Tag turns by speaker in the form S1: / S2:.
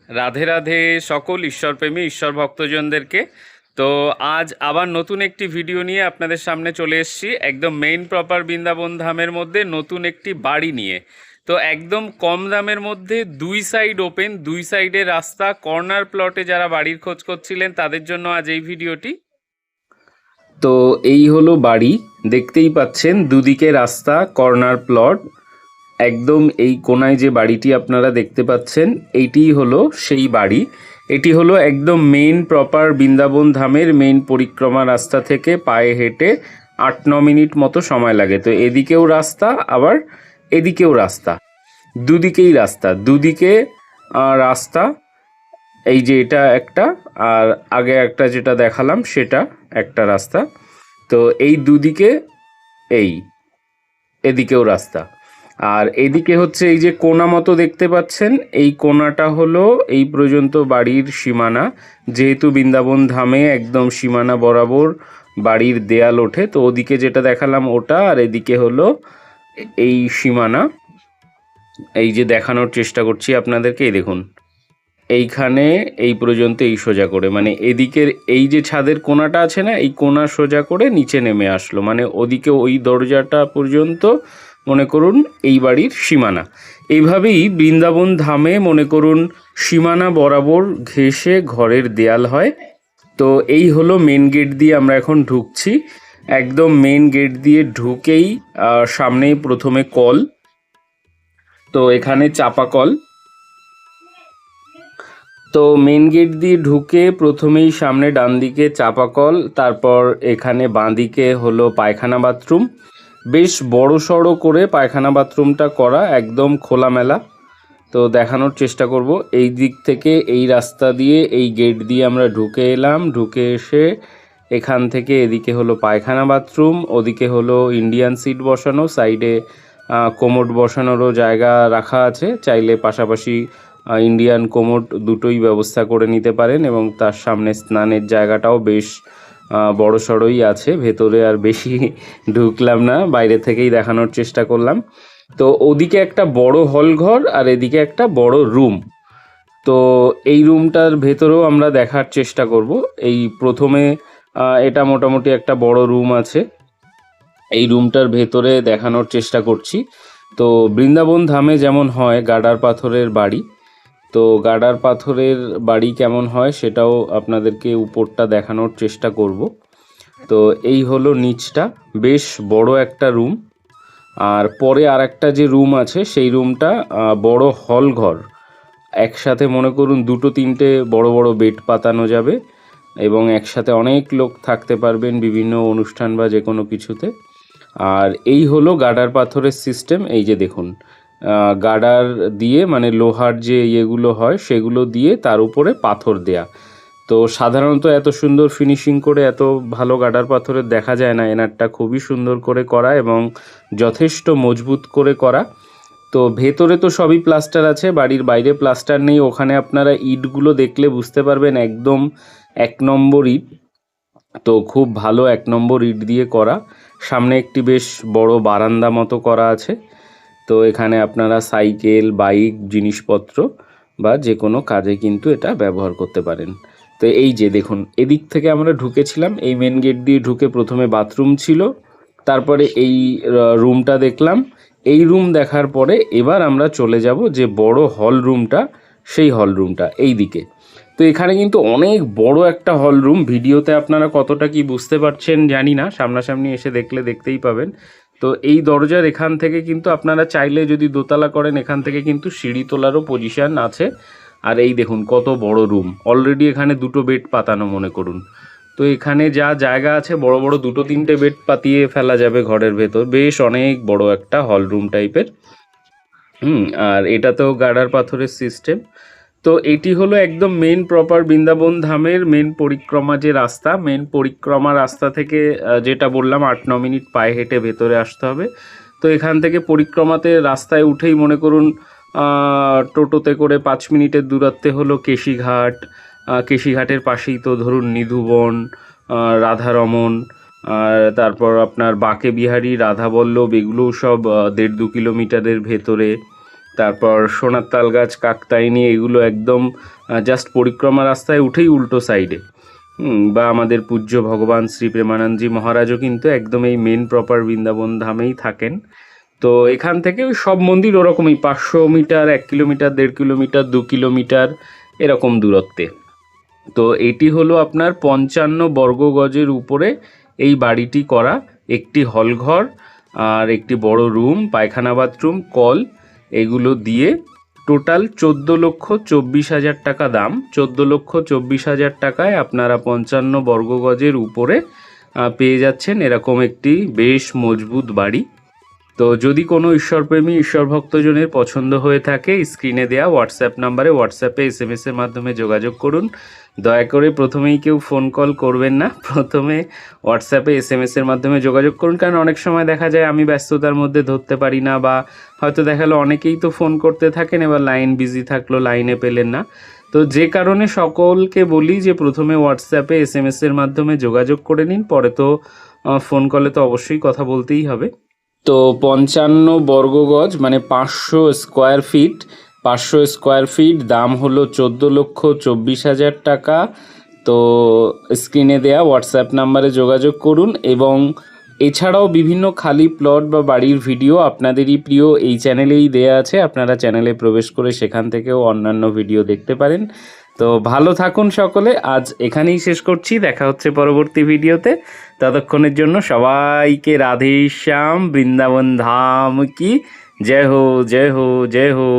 S1: রাধে রাধে সকল ঈশ্বরপ্রেমী ঈশ্বর ভক্তজনদেরকে। তো আজ আবার নতুন একটি ভিডিও নিয়ে আপনাদের সামনে চলে এসেছি, একদম মেইন প্রপার বৃন্দাবন ধামের মধ্যে নতুন একটি বাড়ি নিয়ে। তো একদম কম দামের মধ্যে দুই সাইড ওপেন, দুই সাইডে রাস্তা, কর্নার প্লটে যারা বাড়ির খোঁজ করছিলেন তাদের জন্য আজ এই ভিডিওটি। তো এই হলো বাড়ি, দেখতেই পাচ্ছেন দুদিকে রাস্তা, কর্নার প্লট। একদম এই কোনায় যে বাড়িটি আপনারা দেখতে পাচ্ছেন এইটিই হলো সেই বাড়ি। এটি হলো একদম মেইন প্রপার বৃন্দাবন ধামের মেইন পরিক্রমা রাস্তা থেকে পায়ে হেঁটে 8-9 মিনিট মতো সময় লাগে। তো এদিকেও রাস্তা, আবার এদিকেও রাস্তা, দুদিকেই রাস্তা, দুদিকে রাস্তা। এই যে এটা একটা, আর আগে একটা যেটা দেখালাম সেটা একটা রাস্তা। তো এই দুদিকে, এই এদিকেও রাস্তা। আর এদিকে হচ্ছে এই যে কোণা মতো দেখতে পাচ্ছেন, এই কোণাটা হলো এই পর্যন্ত বাড়ির সীমানা। যেহেতু বৃন্দাবন ধামে একদম সীমানা বরাবর বাড়ির দেয়াল ওঠে, তো ওদিকে যেটা দেখালাম ওটা, আর এদিকে হলো এই সীমানা। এই যে দেখানোর চেষ্টা করছি আপনাদেরকে, এই দেখুন এইখানে এই পর্যন্ত এই সোজা করে, মানে এদিকের এই যে ছাদের কোণাটা আছে না, এই কোণা সোজা করে নিচে নেমে আসলো, মানে ওদিকে ওই দরজাটা পর্যন্ত মনে করুন এই বাড়ির সীমানা। এইভাবেই বৃন্দাবন ধামে মনে করুন সীমানা বরাবর ঘেঁষে ঘরের দেয়াল হয়। তো এই হলো মেন গেট দিয়ে আমরা এখন ঢুকছি। একদম মেন গেট দিয়ে ঢুকেই সামনেই প্রথমে কল। তো এখানে চাপা কল। তো মেন গেট দিয়ে ঢুকে প্রথমেই সামনে ডান দিকে চাপা কল, তারপর এখানে বাঁ দিকে হলো পায়খানা বাথরুম। বেশ বড় সড়ো করে পায়খানা বাথরুমটা করা, একদম খোলামেলা। তো দেখানোর চেষ্টা করব। এই দিক থেকে এই রাস্তা দিয়ে এই গেট দিয়ে আমরা ঢুকে এলাম, ঢুকে এসে এখান থেকে এদিকে হলো পায়খানা বাথরুম, ওদিকে হলো ইন্ডিয়ান সিট বসানো, সাইডে কোমোড বসানোরও জায়গা রাখা আছে। চাইলে পাশাপাশি ইন্ডিয়ান কোমোড দুটোই ব্যবস্থা করে নিতে পারেন, এবং তার সামনে স্নানের জায়গাটাও বেশ বড় সড়োই আছে। ভেতরে আর বেশি ঢুকলাম না, বাইরে থেকেই দেখানোর চেষ্টা করলাম। তো ওদিকে একটা বড় হল ঘর, আর এদিকে একটা বড় রুম। তো এই রুমটার ভেতরেও আমরা দেখার চেষ্টা করব। এই প্রথমে এটা মোটামুটি একটা বড় রুম আছে, এই রুমটার ভেতরে দেখানোর চেষ্টা করছি। তো বৃন্দাবন ধামে যেমন হয় গাডার পাথরের বাড়ি, তো গাডার পাথরের বাড়ি কেমন হয় সেটাও আপনাদেরকে উপরটা দেখানোর চেষ্টা করব। তো এই হলো নিচটা, বেশ বড় একটা রুম। আর পরে আর একটা যে রুম আছে সেই রুমটা বড় হল ঘর। একসাথে মনে করুন 2-3টে বড় বড় বেড পাতানো যাবে, এবং একসাথে অনেক লোক থাকতে পারবেন বিভিন্ন অনুষ্ঠান বা যে কোনো কিছুতে। আর এই হলো গাডার পাথরের সিস্টেম। এই যে দেখুন, গাডার দিয়ে, মানে লোহার যে ইয়েগুলো হয় সেগুলো দিয়ে তার উপরে পাথর দেয়া। তো সাধারণত এত সুন্দর ফিনিশিং করে এত ভালো গাডার পাথরের দেখা যায় না। এনারটা খুবই সুন্দর করে করা এবং যথেষ্ট মজবুত করে করা। তো ভেতরে তো সবই প্লাস্টার আছে, বাড়ির বাইরে প্লাস্টার নেই। ওখানে আপনারা ইটগুলো দেখলে বুঝতে পারবেন একদম 1 নম্বর ইট। তো খুব ভালো 1 নম্বর ইট দিয়ে করা। সামনে একটি বেশ বড় বারান্দা মতো করা আছে। তো এখানে আপনারা সাইকেল, বাইক, জিনিসপত্র বা যে কোনো কাজে কিন্তু এটা ব্যবহার করতে পারেন। তো এই যে দেখুন, এদিক থেকে আমরা ঢুকেছিলাম, এই মেন গেট দিয়ে ঢুকে প্রথমে বাথরুম ছিল, তারপরে এই রুমটা দেখলাম। এই রুম দেখার পরে এবার আমরা চলে যাব যে বড় হল রুমটা, সেই হল রুমটা এই দিকে। তো এখানে কিন্তু অনেক বড় একটা হল রুম। ভিডিওতে আপনারা কতটা কি বুঝতে পারছেন জানি না, সামনাসামনি এসে দেখলে দেখতেই পাবেন। তো এই দরজার এখান থেকে কিন্তু আপনারা চাইলে যদি দোতলা করেন, এখান থেকে কিন্তু সিঁড়ি তোলারও পজিশন আছে। আর এই দেখুন কত বড় রুম, অলরেডি এখানে 2টো বেড পাতানো মনে করুন। তো এখানে যা জায়গা আছে, বড় বড় 2-3টে বেড পাতিয়ে ফেলা যাবে ঘরের ভেতর। বেশ অনেক বড় একটা হল রুম টাইপের। আর এটা তো গাডার পাথরের সিস্টেম। তো এটি হলো একদম মেন প্রপার বৃন্দাবন ধামের মেন পরিক্রমা যে রাস্তা, মেন পরিক্রমা রাস্তা থেকে যেটা বললাম 8-9 মিনিট পায়ে হেঁটে ভেতরে আসতে হবে। তো এখান থেকে পরিক্রমাতে রাস্তায় উঠেই মনে করুন টোটোতে করে 5 মিনিটের দূরত্বে হলো কেশিঘাট। কেশিঘাটের পাশেই তো ধরুন নিধুবন, রাধারমন, আর তারপর আপনার বাঁকে বিহারী, রাধাবল্লভ, এগুলোও সব 1.5-2 কিলোমিটারের ভেতরে। তারপর সোনার তাল গাছ, কাকতায়নি, এগুলো একদম জাস্ট পরিক্রমা রাস্তায় উঠেই উল্টো সাইডে। বা আমাদের পূজ্য ভগবান শ্রী প্রেমানন্দজি মহারাজও কিন্তু একদম এই মেন প্রপার বৃন্দাবন ধামেই থাকেন। তো এখান থেকে ওই সব মন্দির ওরকমই 500 মিটার, 1 কিলোমিটার, 1.5 কিলোমিটার, 2 কিলোমিটার এরকম দূরত্বে। তো এটি হলো আপনার 55 বর্গ গজের উপরে এই বাড়িটি করা। একটি হলঘর আর একটি বড় রুম, পায়খানা, বাথরুম, কল, এগুলো দিয়ে টোটাল 14,24,000 টাকা দাম। 14,24,000 টাকায় আপনারা 55 বর্গ গজের উপরে পেয়ে যাচ্ছেন এরকম একটি বেশ মজবুত বাড়ি। তো যদি কোনো ঈশ্বরপ্রেমী, ঈশ্বর ভক্তজনের পছন্দ হয়ে থাকে, স্ক্রিনে দেওয়া হোয়াটসঅ্যাপ নাম্বারে হোয়াটসঅ্যাপে SMS-এর মাধ্যমে যোগাযোগ করুন। দয়া করে প্রথমেই কেউ ফোন কল করবেন না, প্রথমে হোয়াটসঅ্যাপে SMS-এর মাধ্যমে যোগাযোগ করুন। কারণ অনেক সময় দেখা যায় আমি ব্যস্ততার মধ্যে ধরতে পারি না, বা হয়তো দেখালো অনেকেই তো ফোন করতে থাকেন, এবার লাইন বিজি থাকলো, লাইনে পেলেন না। তো যে কারণে সকলকে বলি যে প্রথমে হোয়াটসঅ্যাপে SMS-এর মাধ্যমে যোগাযোগ করে নিন, পরে তো ফোন কলে তো অবশ্যই কথা বলতেই হবে। তো 55 বর্গ গজ মানে 500 স্কোয়ার ফিট, 500 স্কোয়ার ফিট দাম হলো 14,24,000 টাকা। তো স্ক্রিনে দেয়া হোয়াটসঅ্যাপ নাম্বারে যোগাযোগ করুন। এবং এছাড়াও বিভিন্ন খালি প্লট বা বাড়ির ভিডিও আপনাদেরই প্রিয় এই চ্যানেলেই দেয়া আছে, আপনারা চ্যানেলে প্রবেশ করে সেখান থেকেও অন্যান্য ভিডিও দেখতে পারেন। তো ভালো থাকুন সকলে, আজ এখানেই শেষ করছি, দেখা হচ্ছে পরবর্তী ভিডিওতে। ততক্ষণের জন্য সবাইকে রাধে শ্যাম, বৃন্দাবন ধাম কি জয় হো, জয় হো, জয় হো।